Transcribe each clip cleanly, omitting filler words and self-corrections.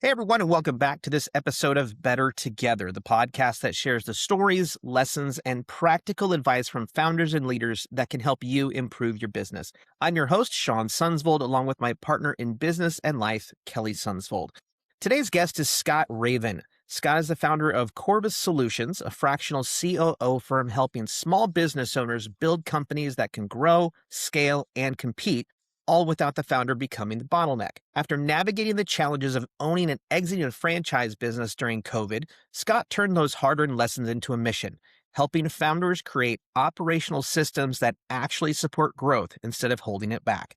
Hey, everyone, and welcome back to this episode of Better Together, the podcast that shares the stories, lessons, and practical advice from founders and leaders that can help you improve your business. I'm your host, Sean Sunsvold, along with my partner in business and life, Kelly Sunsvold. Today's guest is Scott Raven. Scott is the founder of Corvus Solutions, a fractional COO firm helping small business owners build companies that can grow, scale, and compete, all without the founder becoming the bottleneck. After navigating the challenges of owning and exiting a franchise business during COVID, Scott turned those hard-earned lessons into a mission, helping founders create operational systems that actually support growth instead of holding it back.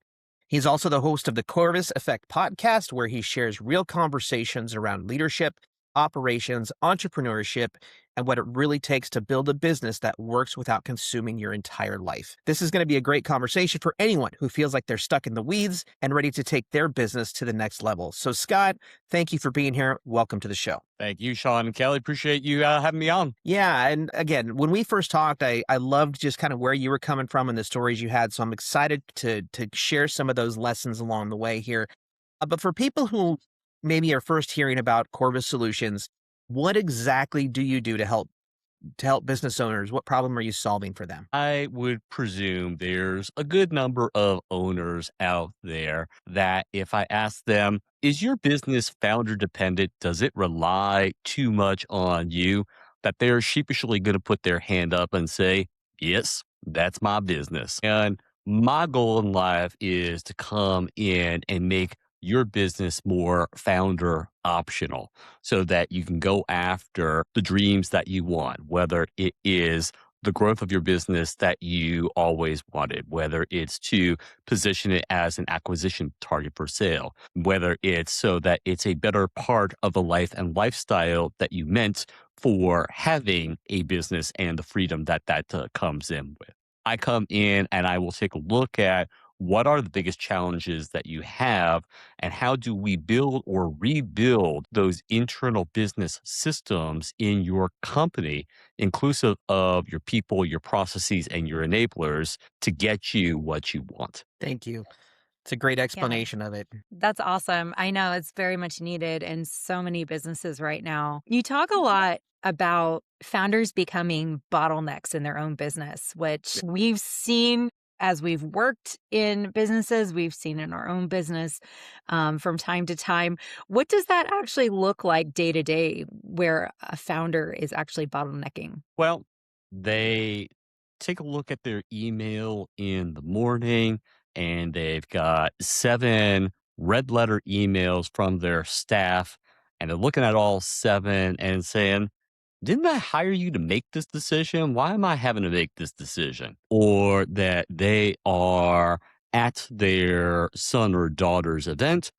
He's also the host of the Corvus Effect podcast, where he shares real conversations around leadership, operations, entrepreneurship, and what it really takes to build a business that works without consuming your entire life. This is going to be a great conversation for anyone who feels like they're stuck in the weeds and ready to take their business to the next level. So, Scott, thank you for being here. Welcome to the show. Thank you, Sean and Kelly. Appreciate you having me on. Yeah. And again, when we first talked, I loved just kind of where you were coming from and the stories you had. So I'm excited to share some of those lessons along the way here. But for people who maybe are first hearing about Corvus Solutions, what exactly do you do to help business owners? What problem are you solving for them? I would presume there's a good number of owners out there that if I ask them, is your business founder dependent? Does it rely too much on you? That they're sheepishly going to put their hand up and say, yes, that's my business. And my goal in life is to come in and make your business more founder optional so that you can go after the dreams that you want, whether it is the growth of your business that you always wanted, whether it's to position it as an acquisition target for sale, whether it's so that it's a better part of the life and lifestyle that you meant for having a business and the freedom that comes in with. I come in and I will take a look at what are the biggest challenges that you have and how do we build or rebuild those internal business systems in your company, inclusive of your people, your processes, and your enablers to get you what you want. Thank you. It's a great Yeah, explanation of it. that's awesome. I know it's very much needed in so many businesses right now. You talk a lot about founders becoming bottlenecks in their own business, which we've seen as we've worked in businesses, we've seen in our own business from time to time. What does that actually look like day to day where a founder is actually bottlenecking? Well, they take a look at their email in the morning and they've got 7 red letter emails from their staff. And they're looking at all 7 and saying, didn't I hire you to make this decision? Why am I having to make this decision? Or that they are at their son or daughter's event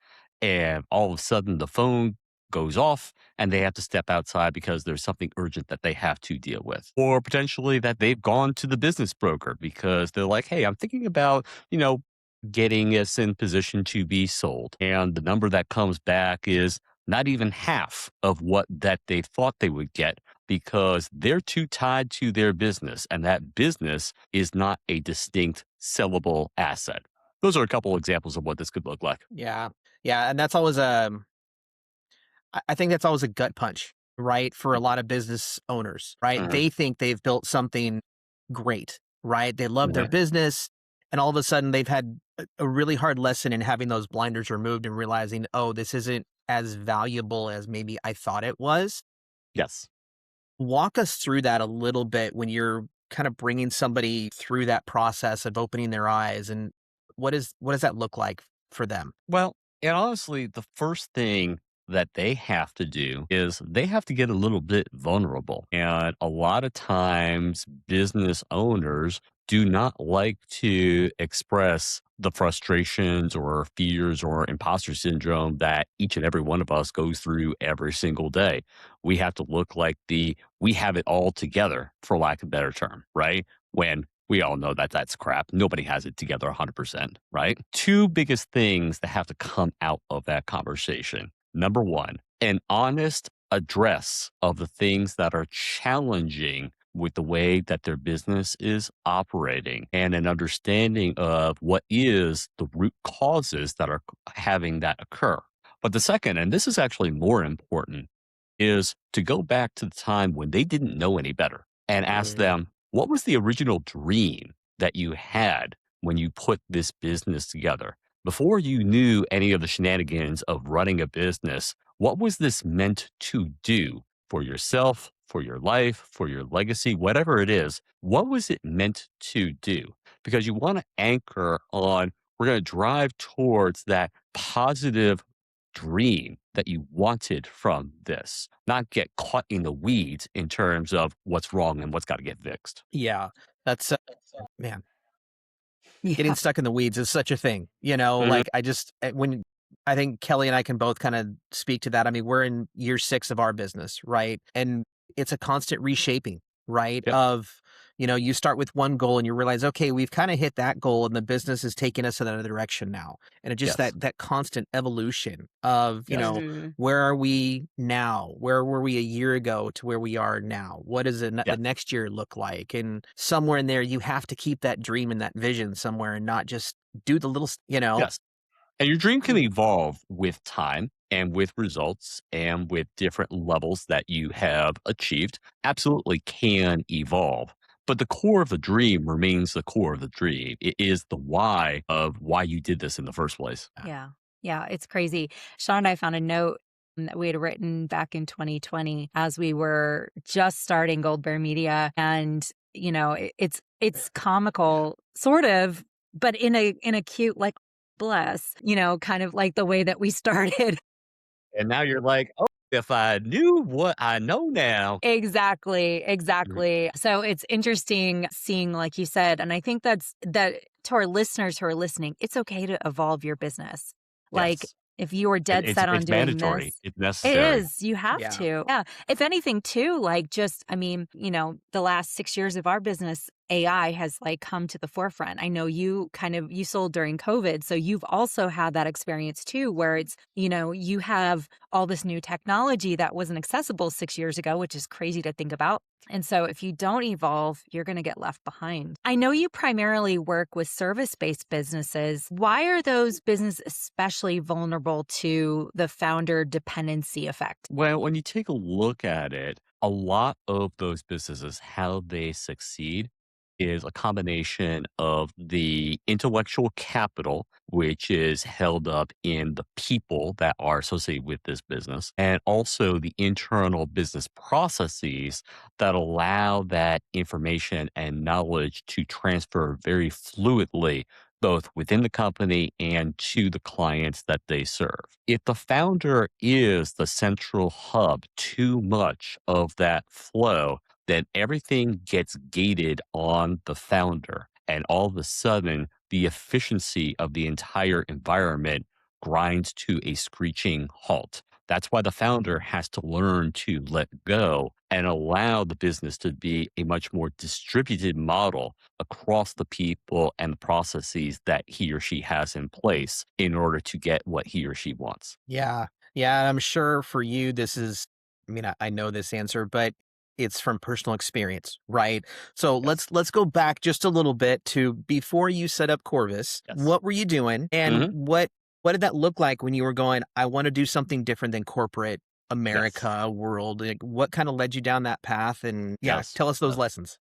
and all of a sudden the phone goes off and they have to step outside because there's something urgent that they have to deal with. Or potentially that they've gone to the business broker because they're like, hey, I'm thinking about, getting us in position to be sold. And the number that comes back is not even half of what that they thought they would get because they're too tied to their business and that business is not a distinct sellable asset. Those are a couple examples of what this could look like. Yeah. Yeah. And that's always I think that's always a gut punch, right? For a lot of business owners, right? Mhm. They think they've built something great, right? They love their Mhm. business. And all of a sudden they've had a really hard lesson in having those blinders removed and realizing, oh, this isn't as valuable as maybe I thought it was. Yes. Walk us through that a little bit when you're kind of bringing somebody through that process of opening their eyes, and what does that look like for them? Well, and honestly, the first thing that they have to do is they have to get a little bit vulnerable. And a lot of times, business owners do not like to express the frustrations or fears or imposter syndrome that each and every one of us goes through every single day. We have to look like we have it all together, for lack of a better term, right? When we all know that that's crap. Nobody has it together 100%, right? Two biggest things that have to come out of that conversation. Number one, an honest address of the things that are challenging with the way that their business is operating and an understanding of what is the root causes that are having that occur. But the second, and this is actually more important, is to go back to the time when they didn't know any better and ask Mm, them, what was the original dream that you had when you put this business together? Before you knew any of the shenanigans of running a business, what was this meant to do for yourself, for your life, for your legacy, whatever it is? What was it meant to do? Because you want to anchor on, we're going to drive towards that positive dream that you wanted from this, not get caught in the weeds in terms of what's wrong and what's got to get fixed. yeah, that's man, getting Yeah. stuck in the weeds is such a thing, you know, Mhm. like when I think Kelly and I can both kind of speak to that. I mean, we're in year 6 of our business, right? And it's a constant reshaping, right? Yep. Of, you start with one goal and you realize, okay, we've kind of hit that goal and the business is taking us in another direction now. And it just Yes. that constant evolution of, Yes. where are we now? Where were we a year ago to where we are now? What does the Yes. next year look like? And somewhere in there, you have to keep that dream and that vision somewhere and not just do the little, Yes. And your dream can Mm. evolve with time and with results and with different levels that you have achieved. Absolutely can evolve. But the core of the dream remains the core of the dream. It is the why of why you did this in the first place. Yeah. Yeah. It's crazy. Sean and I found a note that we had written back in 2020 as we were just starting Gold Bear Media. And, it's comical, sort of, but in a cute, like, bless, kind of like the way that we started. And now you're like, oh, if I knew what I know now. Exactly, Mhm. exactly. So it's interesting seeing, like you said, and I think that to our listeners who are listening, it's okay to evolve your business. Like, Yes. if you are And dead it's set on it's doing mandatory. this, It's it necessary. is. You have Yeah. to. Yeah. If anything, too, like, just, I mean, the last 6 years of our business, AI has, like, come to the forefront. I know you sold during COVID, so you've also had that experience too, where it's, you have all this new technology that wasn't accessible 6 years ago, which is crazy to think about. And so if you don't evolve, you're going to get left behind. I know you primarily work with service-based businesses. Why are those businesses especially vulnerable to the founder dependency effect? Well, when you take a look at it, a lot of those businesses, how they succeed is a combination of the intellectual capital, which is held up in the people that are associated with this business, and also the internal business processes that allow that information and knowledge to transfer very fluidly both within the company and to the clients that they serve. If the founder is the central hub, too much of that flow, then everything gets gated on the founder. And all of a sudden, the efficiency of the entire environment grinds to a screeching halt. That's why the founder has to learn to let go and allow the business to be a much more distributed model across the people and the processes that he or she has in place in order to get what he or she wants. Yeah. Yeah, and I'm sure for you, I mean, I know this answer, but it's from personal experience, right? So Yes. let's go back just a little bit to before you set up Corvus. Yes. What were you doing, and Hmm. what did that look like when you were going, I want to do something different than corporate Yes. America world? Like, what kind of led you down that path? And yeah, Yes. tell us those Yes. lessons.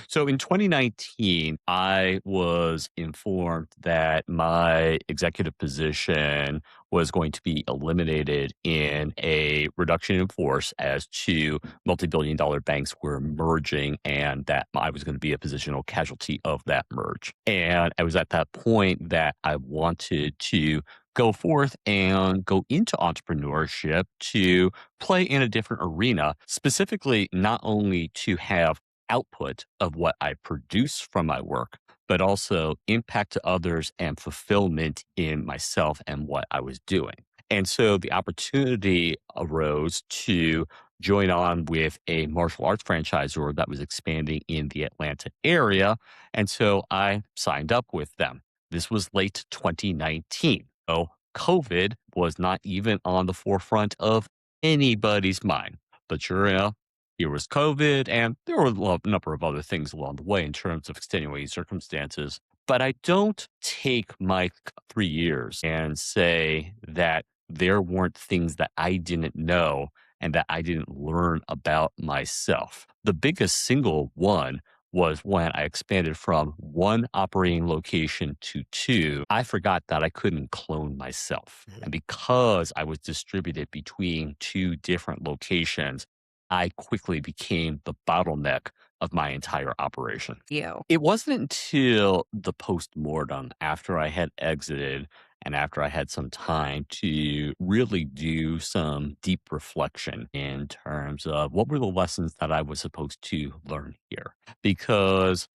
So in 2019, I was informed that my executive position was going to be eliminated in a reduction in force as two multi-billion dollar banks were merging and that I was going to be a positional casualty of that merge. And I was at that point that I wanted to go forth and go into entrepreneurship to play in a different arena, specifically not only to have output of what I produce from my work, but also impact to others and fulfillment in myself and what I was doing. And so the opportunity arose to join on with a martial arts franchisor that was expanding in the Atlanta area. And so I signed up with them. This was late 2019. So COVID was not even on the forefront of anybody's mind. But sure enough, here was COVID, and there were a number of other things along the way in terms of extenuating circumstances. But I don't take my 3 years and say that there weren't things that I didn't know and that I didn't learn about myself. The biggest single one was when I expanded from one operating location to two. I forgot that I couldn't clone myself. Mhm. And because I was distributed between two different locations, I quickly became the bottleneck of my entire operation. You. It wasn't until the post-mortem, after I had exited and after I had some time to really do some deep reflection in terms of what were the lessons that I was supposed to learn here. Because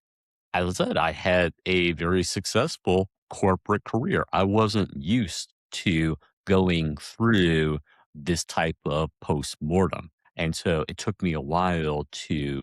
as I said, I had a very successful corporate career. I wasn't used to going through this type of post-mortem. And so it took me a while to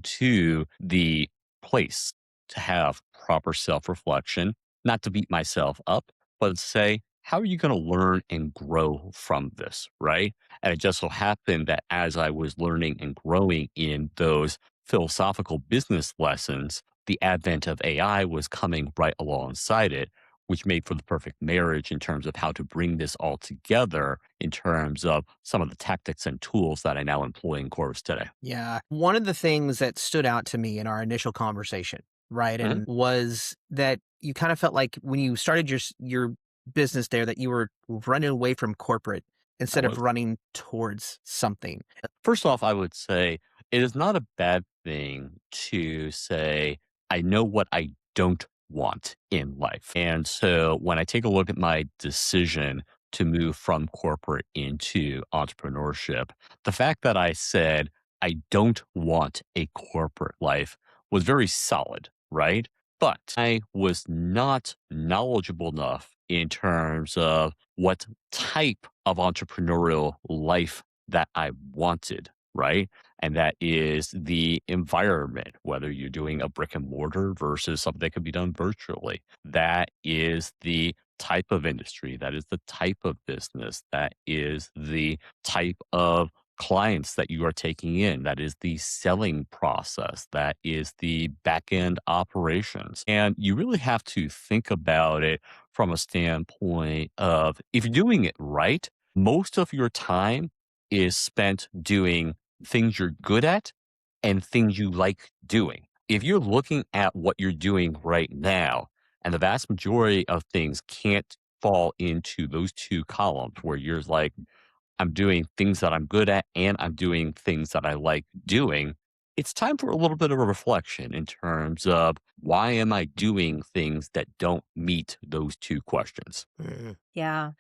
the place to have proper self-reflection, not to beat myself up, but to say, how are you going to learn and grow from this? Right. And it just so happened that as I was learning and growing in those philosophical business lessons, the advent of AI was coming right alongside it, which made for the perfect marriage in terms of how to bring this all together in terms of some of the tactics and tools that I now employ in Corvus today. Yeah. One of the things that stood out to me in our initial conversation, right, Mhm. and was that you kind of felt like when you started your business there that you were running away from corporate I instead of was. running towards something. First off, I would say it is not a bad thing to say, I know what I don't want in life. And so when I take a look at my decision to move from corporate into entrepreneurship, the fact that I said, I don't want a corporate life was very solid, right? But I was not knowledgeable enough in terms of what type of entrepreneurial life that I wanted, right? And that is the environment, whether you're doing a brick and mortar versus something that can be done virtually. That is the type of industry, that is the type of business, that is the type of clients that you are taking in, that is the selling process, that is the back end operations. And you really have to think about it from a standpoint of if you're doing it right, most of your time is spent doing things you're good at and things you like doing. If you're looking at what you're doing right now, and the vast majority of things can't fall into those two columns where you're like, I'm doing things that I'm good at and I'm doing things that I like doing, it's time for a little bit of a reflection in terms of why am I doing things that don't meet those two questions? Mm. Yeah.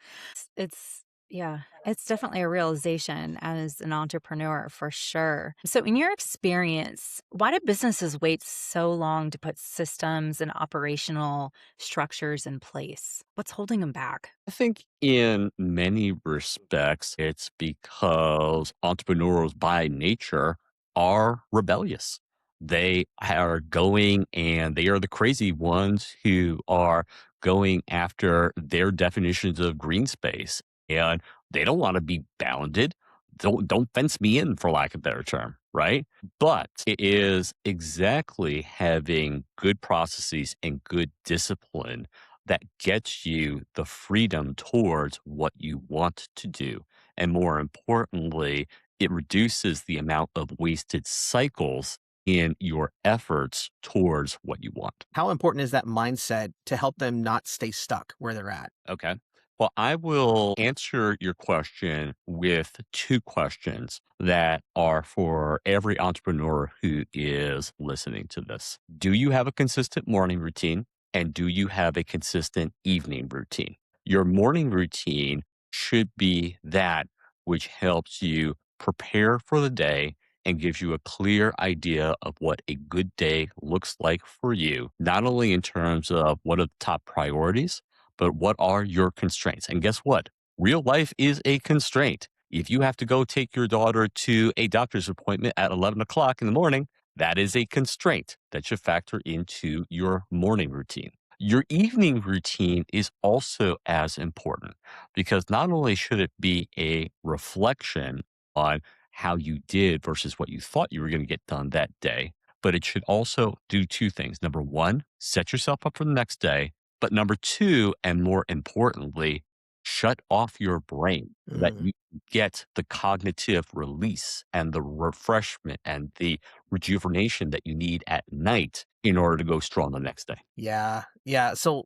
Yeah, it's definitely a realization as an entrepreneur for sure. So, in your experience, why do businesses wait so long to put systems and operational structures in place? What's holding them back? I think in many respects, it's because entrepreneurs by nature are rebellious. They are going and they are the crazy ones who are going after their definitions of green space. And they don't want to be bounded. Don't fence me in, for lack of a better term, right? But it is exactly having good processes and good discipline that gets you the freedom towards what you want to do. And more importantly, it reduces the amount of wasted cycles in your efforts towards what you want. How important is that mindset to help them not stay stuck where they're at? Okay. Well, I will answer your question with two questions that are for every entrepreneur who is listening to this. Do you have a consistent morning routine? And do you have a consistent evening routine? Your morning routine should be that which helps you prepare for the day and gives you a clear idea of what a good day looks like for you, not only in terms of what are the top priorities, but what are your constraints? And guess what? Real life is a constraint. If you have to go take your daughter to a doctor's appointment at 11 o'clock in the morning, that is a constraint that should factor into your morning routine. Your evening routine is also as important because not only should it be a reflection on how you did versus what you thought you were going to get done that day, but it should also do two things. Number one, set yourself up for the next day. But number two, and more importantly, shut off your brain so that Mm. you get the cognitive release and the refreshment and the rejuvenation that you need at night in order to go strong the next day. Yeah. Yeah. So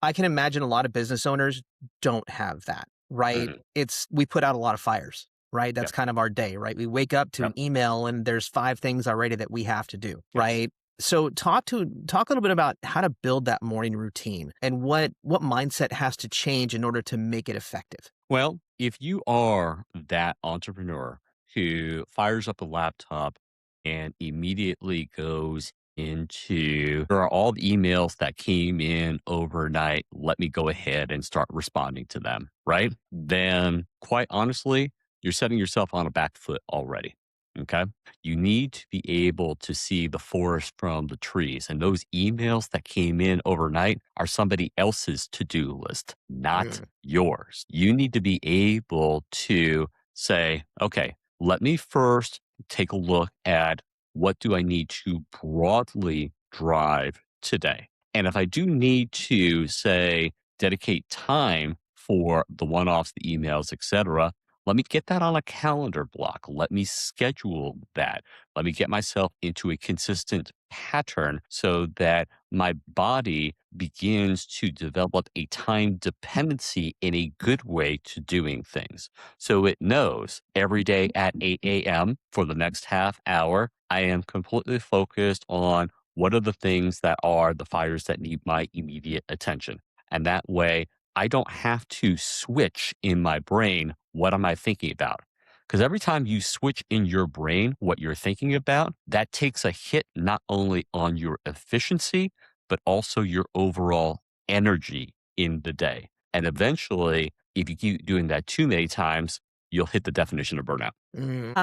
I can imagine a lot of business owners don't have that, right? Mhm. We put out a lot of fires, right? That's Yep. kind of our day, right? We wake up to Yep. an email and there's 5 things already that we have to do, Yes. right? So talk a little bit about how to build that morning routine and what mindset has to change in order to make it effective. Well, if you are that entrepreneur who fires up a laptop and immediately goes into, there are all the emails that came in overnight. Let me go ahead and start responding to them, right? Then, quite honestly, you're setting yourself on a back foot already. Okay. You need to be able to see the forest from the trees. And those emails that came in overnight are somebody else's to do list, not Mm. yours. You need to be able to say, okay, let me first take a look at what do I need to broadly drive today. And if I do need to say dedicate time for the one-offs, the emails, etc., let me get that on a calendar block. Let me schedule that. Let me get myself into a consistent pattern so that my body begins to develop a time dependency in a good way to doing things. So it knows every day at 8 a.m. for the next half hour, I am completely focused on what are the things that are the fires that need my immediate attention. And that way, I don't have to switch in my brain. What am I thinking about? Because every time you switch in your brain what you're thinking about, that takes a hit not only on your efficiency, but also your overall energy in the day. And eventually, if you keep doing that too many times, you'll hit the definition of burnout. Mm.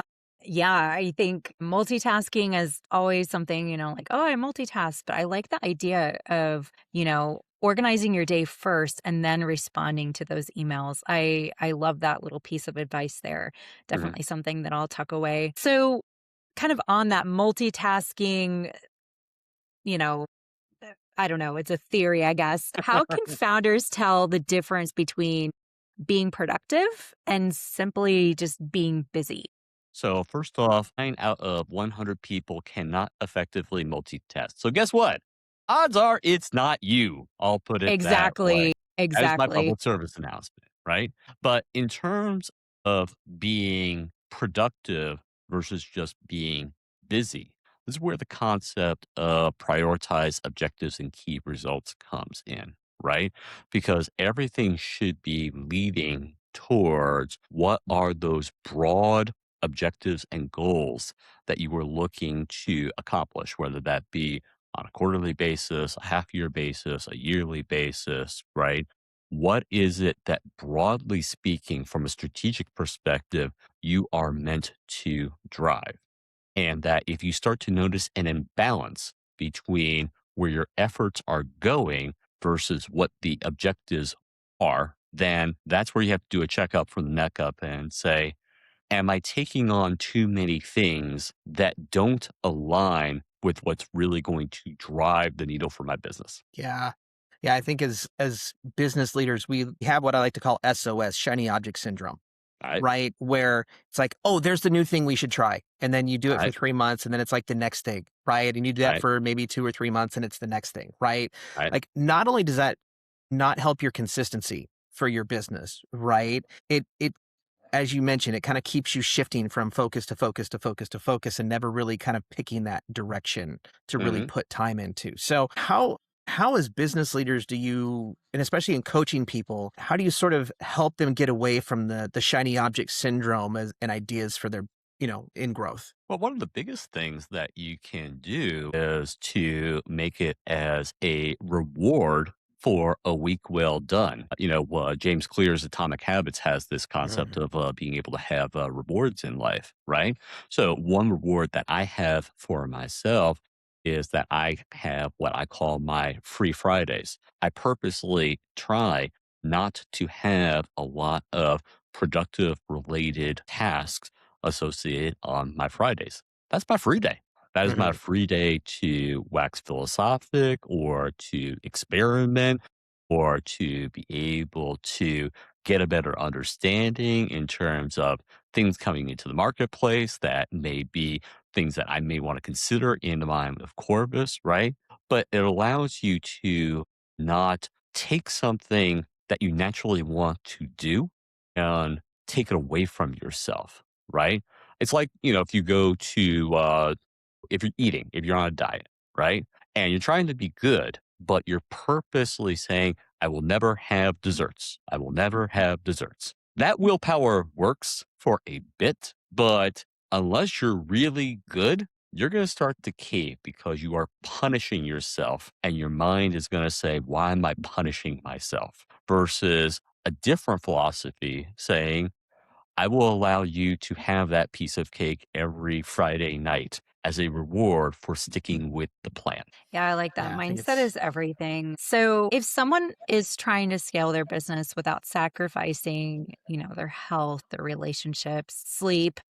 Yeah, I think multitasking is always something, like, oh, I multitask, but I like the idea of, organizing your day first and then responding to those emails. I love that little piece of advice there. Mhm. Definitely something that I'll tuck away. So, kind of on that multitasking, you know, I don't know, it's a theory, I guess. How can founders tell the difference between being productive and simply just being busy? So, first off, 9 out of 100 people cannot effectively multitask. So, guess what? Odds are it's not you. I'll put it that way. Exactly, That is my exactly. public service announcement, right? But in terms of being productive versus just being busy, this is where the concept of prioritize objectives and key results comes in, right? Because everything should be leading towards what are those broad objectives and goals that you were looking to accomplish, whether that be on a quarterly basis, a half year basis, a yearly basis, right? What is it that, broadly speaking, from a strategic perspective, you are meant to drive? And that if you start to notice an imbalance between where your efforts are going versus what the objectives are, then that's where you have to do a checkup from the neck up and say, am I taking on too many things that don't align with what's really going to drive the needle for my business? Yeah. Yeah, I think as business leaders, we have what I like to call SOS, shiny object syndrome, Right, right? Where it's like, oh, there's the new thing we should try. And then you do it for right, 3 months and then it's like the next thing, right? And you do that right, for maybe 2 or 3 months and it's the next thing, right? right. Like not only does that not help your consistency for your business, right? It as you mentioned, it kind of keeps you shifting from focus to focus to focus to focus and never really kind of picking that direction to really Mhm. put time into. So how as business leaders do you, and especially in coaching people, how do you sort of help them get away from the shiny object syndrome and ideas for their, in growth? Well, one of the biggest things that you can do is to make it as a reward for a week well done. James Clear's Atomic Habits has this concept Mhm. of being able to have rewards in life, right? So, one reward that I have for myself is that I have what I call my free Fridays. I purposely try not to have a lot of productive related tasks associated on my Fridays. That's my free day. That is my Mhm. free day to wax philosophic or to experiment or to be able to get a better understanding in terms of things coming into the marketplace that may be things that I may want to consider in the mind of Corvus, right? But it allows you to not take something that you naturally want to do and take it away from yourself, right? It's like, if you go to, if you're eating, if you're on a diet, right? And you're trying to be good, but you're purposely saying, I will never have desserts. I will never have desserts. That willpower works for a bit, but unless you're really good, you're going to start to cave because you are punishing yourself and your mind is going to say, why am I punishing myself? Versus a different philosophy saying, I will allow you to have that piece of cake every Friday night as a reward for sticking with the plan. Yeah, I like that. Yeah, I think Mindset it's is everything. So, if someone is trying to scale their business without sacrificing, their health, their relationships, sleep,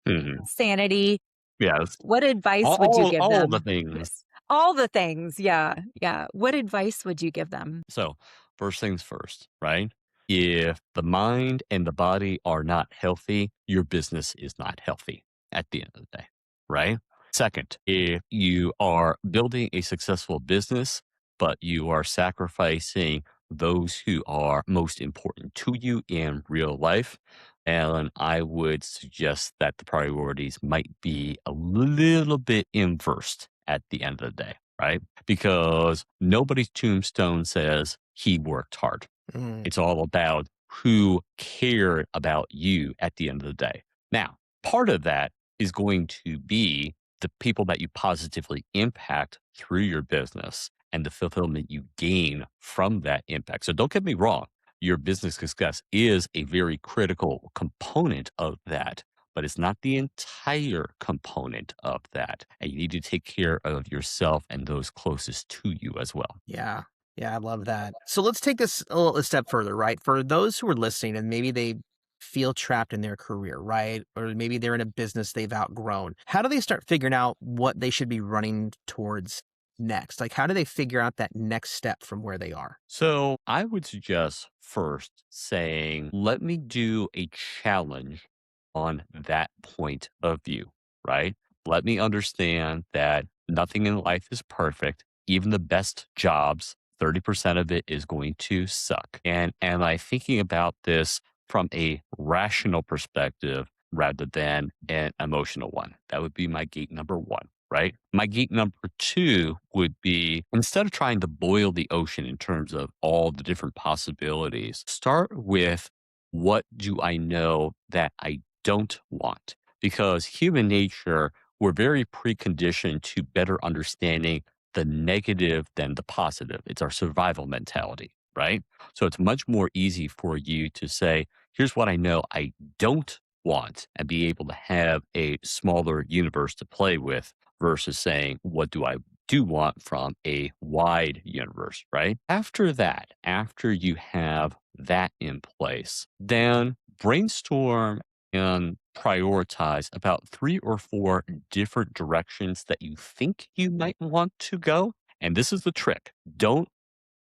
Mhm. sanity, Yes. what advice All, would you all, give all the them? things. Yes. All the things. Yeah. Yeah. What advice would you give them? So, first things first, right? If the mind and the body are not healthy, your business is not healthy at the end of the day, right? Second, if you are building a successful business, but you are sacrificing those who are most important to you in real life, and I would suggest that the priorities might be a little bit inversed at the end of the day, right? Because nobody's tombstone says he worked hard. mm, It's all about who cared about you at the end of the day. Now, part of that is going to be the people that you positively impact through your business and the fulfillment you gain from that impact. So don't get me wrong, your business success is a very critical component of that, but it's not the entire component of that. And you need to take care of yourself and those closest to you as well. yeah. Yeah, I love that. So let's take this a step further, right? For those who are listening and maybe they feel trapped in their career, right? Or maybe they're in a business they've outgrown. How do they start figuring out what they should be running towards next? Like, how do they figure out that next step from where they are? So I would suggest first saying, let me do a challenge on that point of view, right? Let me understand that nothing in life is perfect. Even the best jobs, 30% of it is going to suck. And am I thinking about this from a rational perspective rather than an emotional one? That would be my gate number one, right? My gate number two would be instead of trying to boil the ocean in terms of all the different possibilities, start with what do I know that I don't want? Because human nature, we're very preconditioned to better understanding the negative than the positive. It's our survival mentality, right? So it's much more easy for you to say, here's what I know I don't want and be able to have a smaller universe to play with versus saying, what do I do want from a wide universe, right? After that, after you have that in place, then brainstorm and prioritize about 3 or 4 different directions that you think you might want to go. And this is the trick. Don't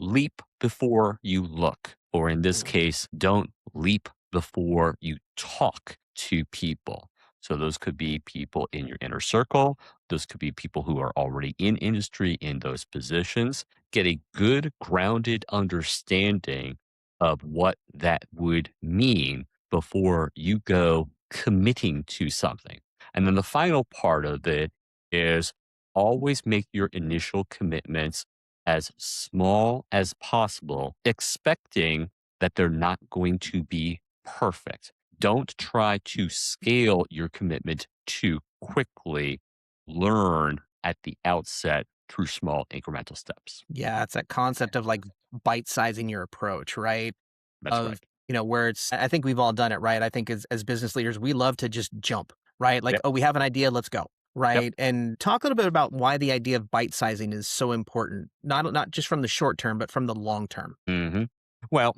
leap before you look, or in this Mm, case, don't leap before you talk to people. So those could be people in your inner circle. Those could be people who are already in industry in those positions. Get a good grounded understanding of what that would mean before you go committing to something. And then the final part of it is always make your initial commitments as small as possible, expecting that they're not going to be perfect. Don't try to scale your commitment too quickly. Learn at the outset through small incremental steps. yeah, it's that concept of like bite sizing your approach, right? That's Of, right. where I think we've all done it, right? I think as business leaders, we love to just jump, right? Like, Yep. oh, we have an idea, let's go, Yep. right? And talk a little bit about why the idea of bite sizing is so important, not just from the short term, but from the long term. hmm Well,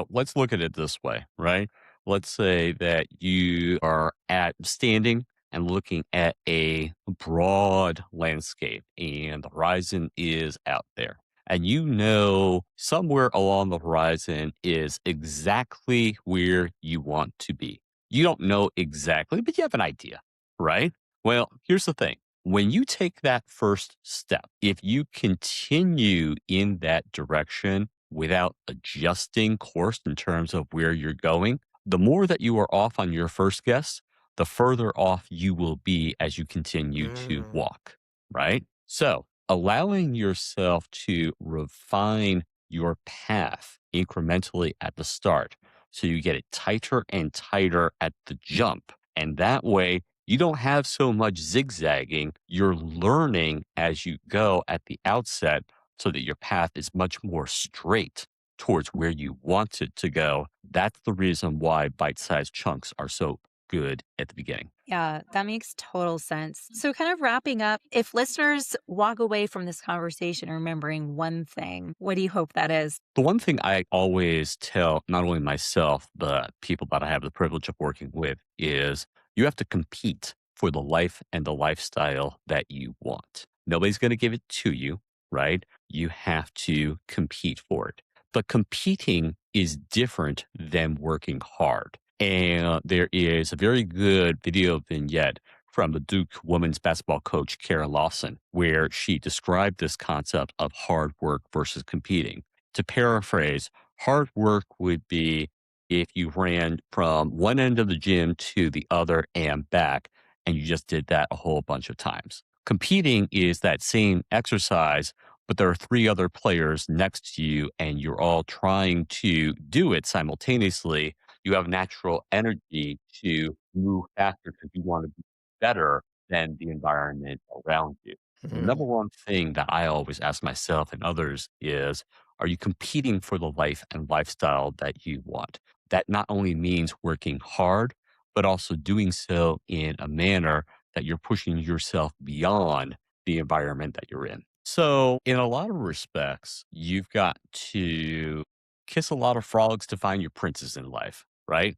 let's look at it this way, right? Let's say that you are at standing and looking at a broad landscape and the horizon is out there. and you know somewhere along the horizon is exactly where you want to be. You don't know exactly, but you have an idea, right? Well, here's the thing. When you take that first step, if you continue in that direction without adjusting course in terms of where you're going, the more that you are off on your first guess, the further off you will be as you continue to Mm. walk, right? So, allowing yourself to refine your path incrementally at the start so you get it tighter and tighter at the jump. And that way, you don't have so much zigzagging. You're learning as you go at the outset so that your path is much more straight towards where you want it to go. That's the reason why bite sized chunks are so good at the beginning. Yeah, that makes total sense. So, kind of wrapping up, if listeners walk away from this conversation remembering one thing, what do you hope that is? The one thing I always tell not only myself, but people that I have the privilege of working with is you have to compete for the life and the lifestyle that you want. Nobody's going to give it to you, right? You have to compete for it. But competing is different than working hard. And there is a very good video vignette from the Duke women's basketball coach, Kara Lawson, where she described this concept of hard work versus competing. To paraphrase, hard work would be if you ran from one end of the gym to the other and back, and you just did that a whole bunch of times. Competing is that same exercise, but there are three other players next to you, and you're all trying to do it simultaneously. You have natural energy to move faster because you want to be better than the environment around you. The number Mhm. one thing that I always ask myself and others is, are you competing for the life and lifestyle that you want? That not only means working hard, but also doing so in a manner that you're pushing yourself beyond the environment that you're in. So, in a lot of respects, you've got to kiss a lot of frogs to find your princes in life, right?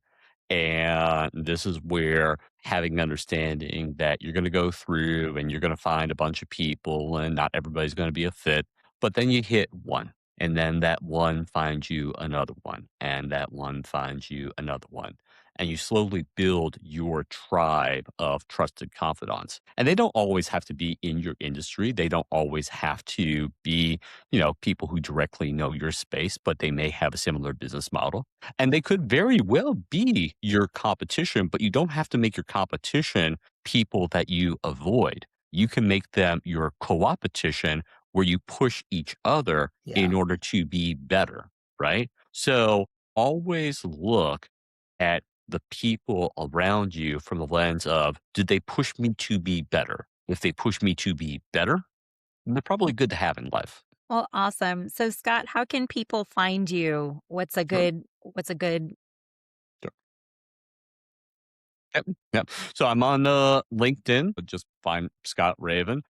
And this is where having understanding that you're going to go through and you're going to find a bunch of people and not everybody's going to be a fit, but then you hit one and then that one finds you another one and that one finds you another one. And you slowly build your tribe of trusted confidants. And they don't always have to be in your industry. They don't always have to be, people who directly know your space, but they may have a similar business model and they could very well be your competition, but you don't have to make your competition people that you avoid. You can make them your co-opetition where you push each other Yeah. in order to be better, right? So always look at the people around you from the lens of, did they push me to be better? If they push me to be better, then they're probably good to have in life. Well, awesome. So, Scott, how can people find you? Sure. What's a good Yep, yep. So I'm on LinkedIn, but just find Scott Raven.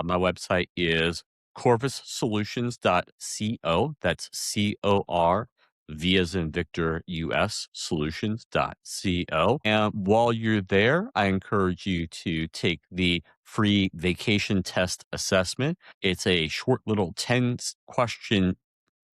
My website is corvussolutions.co. That's COR, V as in Victor, US, solutions.co. And while you're there, I encourage you to take the free vacation test assessment. It's a short little 10 question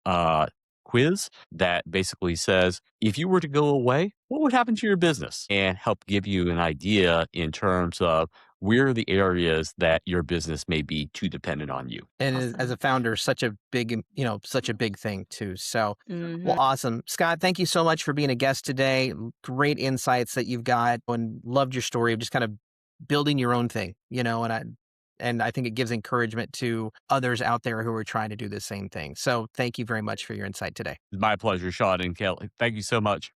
uh, quiz that basically says, if you were to go away, what would happen to your business? And help give you an idea in terms of where are the areas that your business may be too dependent on you. And as a awesome? founder, such a big, such a big thing too. So, well, Hmm. awesome. Scott, thank you so much for being a guest today. Great insights that you've got and loved your story of just kind of building your own thing, and I think it gives encouragement to others out there who are trying to do the same thing. So, thank you very much for your insight today. It's my pleasure, Sean and Kelly. Thank you so much.